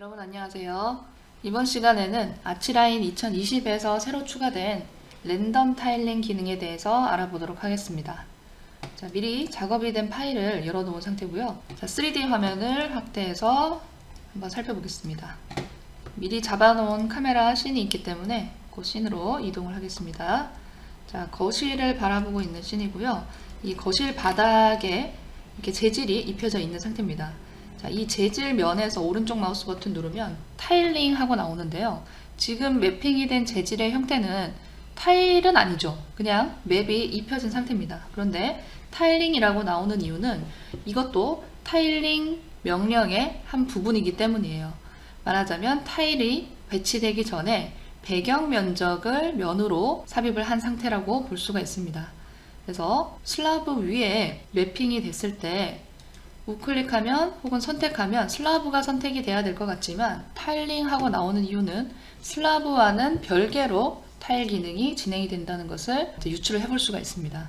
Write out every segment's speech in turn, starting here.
여러분 안녕하세요. 이번 시간에는 아치라인 2020에서 새로 추가된 랜덤 타일링 기능에 대해서 알아보도록 하겠습니다. 자, 미리 작업이 된 파일을 열어놓은 상태고요. 자, 3D 화면을 확대해서 한번 살펴보겠습니다. 미리 잡아놓은 카메라 씬이 있기 때문에 그 씬으로 이동을 하겠습니다. 자, 거실을 바라보고 있는 씬이고요. 이 거실 바닥에 이렇게 재질이 입혀져 있는 상태입니다. 자, 이 재질 면에서 오른쪽 마우스 버튼 누르면 타일링 하고 나오는데요. 지금 매핑이 된 재질의 형태는 타일은 아니죠. 그냥 맵이 입혀진 상태입니다. 그런데 타일링이라고 나오는 이유는 이것도 타일링 명령의 한 부분이기 때문이에요. 말하자면 타일이 배치되기 전에 배경 면적을 면으로 삽입을 한 상태라고 볼 수가 있습니다. 그래서 슬라브 위에 매핑이 됐을 때 우클릭하면 혹은 선택하면 슬라브가 선택이 돼야 될 것 같지만 타일링하고 나오는 이유는 슬라브와는 별개로 타일 기능이 진행이 된다는 것을 유추를 해볼 수가 있습니다.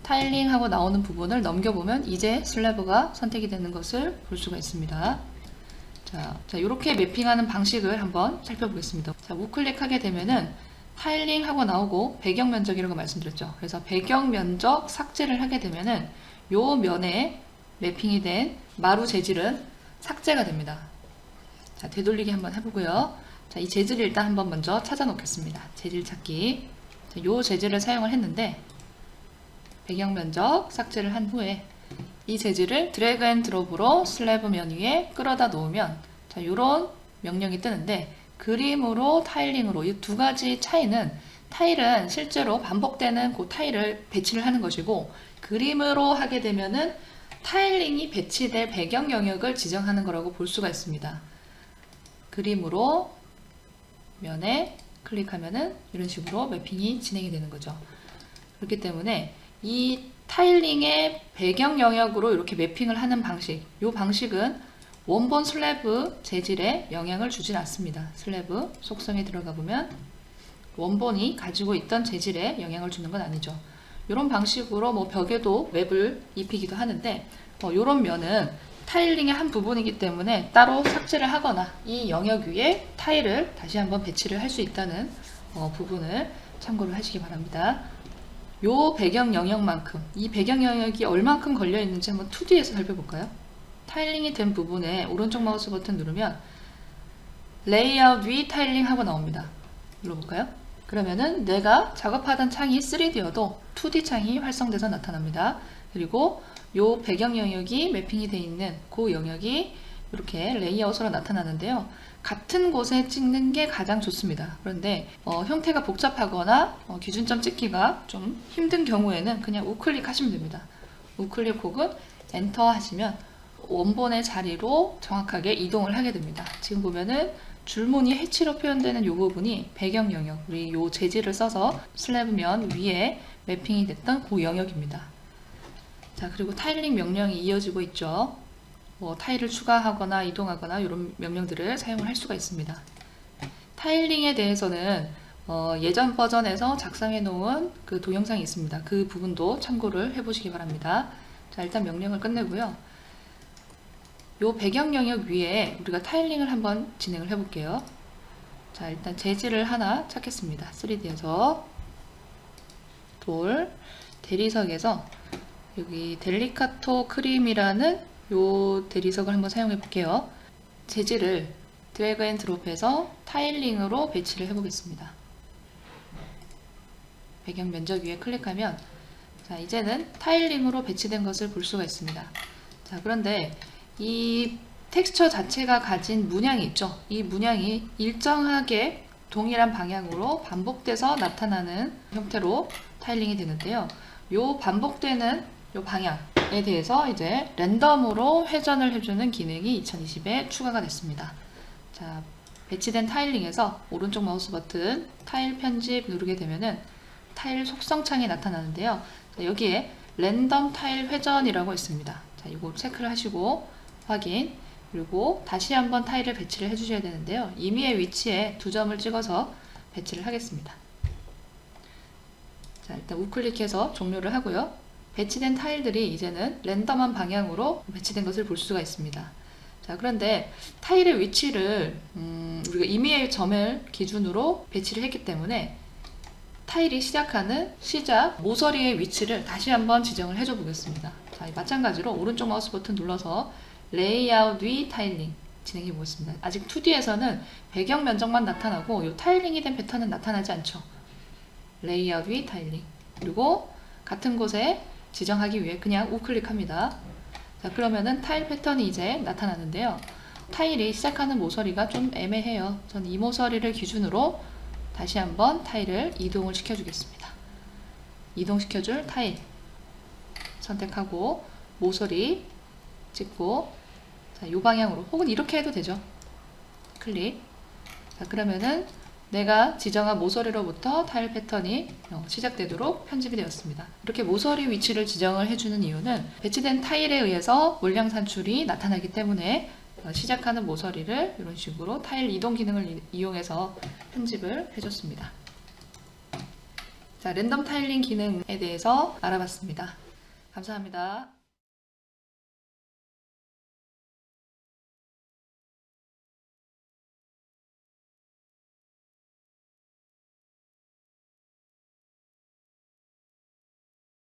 타일링하고 나오는 부분을 넘겨보면 이제 슬라브가 선택이 되는 것을 볼 수가 있습니다. 자, 이렇게 매핑하는 방식을 한번 살펴보겠습니다. 자, 우클릭하게 되면은 타일링하고 나오고 배경 면적이라고 말씀드렸죠. 그래서 배경 면적 삭제를 하게 되면은 요 면에 매핑이 된 마루 재질은 삭제가 됩니다. 자, 되돌리기 한번 해보고요. 자, 이 재질을 일단 한번 먼저 찾아 놓겠습니다. 재질 찾기. 자, 요 재질을 사용을 했는데 배경 면적 삭제를 한 후에 이 재질을 드래그 앤 드롭으로 슬래브 면 위에 끌어다 놓으면 자, 요런 명령이 뜨는데 그림으로 타일링으로 이 두 가지 차이는 타일은 실제로 반복되는 그 타일을 배치를 하는 것이고 그림으로 하게 되면은 타일링이 배치될 배경 영역을 지정하는 거라고 볼 수가 있습니다. 그림으로 면에 클릭하면은 이런 식으로 매핑이 진행이 되는 거죠. 그렇기 때문에 이 타일링의 배경 영역으로 이렇게 매핑을 하는 방식, 이 방식은 원본 슬래브 재질에 영향을 주진 않습니다. 슬래브 속성에 들어가 보면 원본이 가지고 있던 재질에 영향을 주는 건 아니죠. 이런 방식으로 뭐 벽에도 웹을 입히기도 하는데 이런 면은 타일링의 한 부분이기 때문에 따로 삭제를 하거나 이 영역 위에 타일을 다시 한번 배치를 할 수 있다는 부분을 참고를 하시기 바랍니다. 요 배경 영역만큼 이 배경 영역이 얼만큼 걸려 있는지 한번 2D에서 살펴볼까요? 타일링이 된 부분에 오른쪽 마우스 버튼 누르면 레이아웃 위 타일링 하고 나옵니다. 눌러볼까요? 그러면은 내가 작업하던 창이 3D여도 2D 창이 활성돼서 나타납니다. 그리고 요 배경 영역이 매핑이 되어 있는 그 영역이 이렇게 레이아웃으로 나타나는데요. 같은 곳에 찍는 게 가장 좋습니다. 그런데 형태가 복잡하거나 기준점 찍기가 좀 힘든 경우에는 그냥 우클릭 하시면 됩니다. 우클릭 혹은 엔터 하시면 원본의 자리로 정확하게 이동을 하게 됩니다. 지금 보면은 줄무늬 해치로 표현되는 이 부분이 배경 영역, 우리 요 재질을 써서 슬래브 면 위에 매핑이 됐던 그 영역입니다. 자, 그리고 타일링 명령이 이어지고 있죠. 타일을 추가하거나 이동하거나 이런 명령들을 사용을 할 수가 있습니다. 타일링에 대해서는 예전 버전에서 작성해 놓은 그 동영상이 있습니다. 그 부분도 참고를 해보시기 바랍니다. 자, 일단 명령을 끝내고요. 요 배경 영역 위에 우리가 타일링을 한번 진행을 해볼게요. 자, 일단 재질을 하나 찾겠습니다. 3D에서 돌, 대리석에서 여기 델리카토 크림이라는 요 대리석을 한번 사용해 볼게요. 재질을 드래그 앤 드롭해서 타일링으로 배치를 해 보겠습니다. 배경 면적 위에 클릭하면 자, 이제는 타일링으로 배치된 것을 볼 수가 있습니다. 자, 그런데 이 텍스처 자체가 가진 문양이 있죠. 이 문양이 일정하게 동일한 방향으로 반복돼서 나타나는 형태로 타일링이 되는데요. 요 반복되는 요 방향에 대해서 이제 랜덤으로 회전을 해주는 기능이 2020에 추가가 됐습니다. 자, 배치된 타일링에서 오른쪽 마우스 버튼 타일 편집 누르게 되면은 타일 속성 창이 나타나는데요. 자, 여기에 랜덤 타일 회전이라고 있습니다. 자, 이거 체크를 하시고 확인, 그리고 다시 한번 타일을 배치를 해주셔야 되는데요. 임의의 위치에 2점을 찍어서 배치를 하겠습니다. 자, 일단 우클릭해서 종료를 하고요. 배치된 타일들이 이제는 랜덤한 방향으로 배치된 것을 볼 수가 있습니다. 자, 그런데 타일의 위치를 우리가 임의의 점을 기준으로 배치를 했기 때문에 타일이 시작하는 시작 모서리의 위치를 다시 한번 지정을 해줘 보겠습니다. 자, 마찬가지로 오른쪽 마우스 버튼 눌러서 레이아웃 위 타일링 진행해 보겠습니다. 아직 2D에서는 배경 면적만 나타나고 이 타일링이 된 패턴은 나타나지 않죠. 레이아웃 위 타일링. 그리고 같은 곳에 지정하기 위해 그냥 우클릭합니다. 자, 그러면은 타일 패턴이 이제 나타나는데요. 타일이 시작하는 모서리가 좀 애매해요. 전 이 모서리를 기준으로 다시 한번 타일을 이동을 시켜주겠습니다. 이동시켜줄 타일 선택하고 모서리 찍고, 자, 이 방향으로 혹은 이렇게 해도 되죠. 클릭. 자, 그러면은 내가 지정한 모서리로부터 타일 패턴이 시작되도록 편집이 되었습니다. 이렇게 모서리 위치를 지정을 해주는 이유는 배치된 타일에 의해서 물량 산출이 나타나기 때문에 시작하는 모서리를 이런 식으로 타일 이동 기능을 이용해서 편집을 해줬습니다. 자, 랜덤 타일링 기능에 대해서 알아봤습니다. 감사합니다.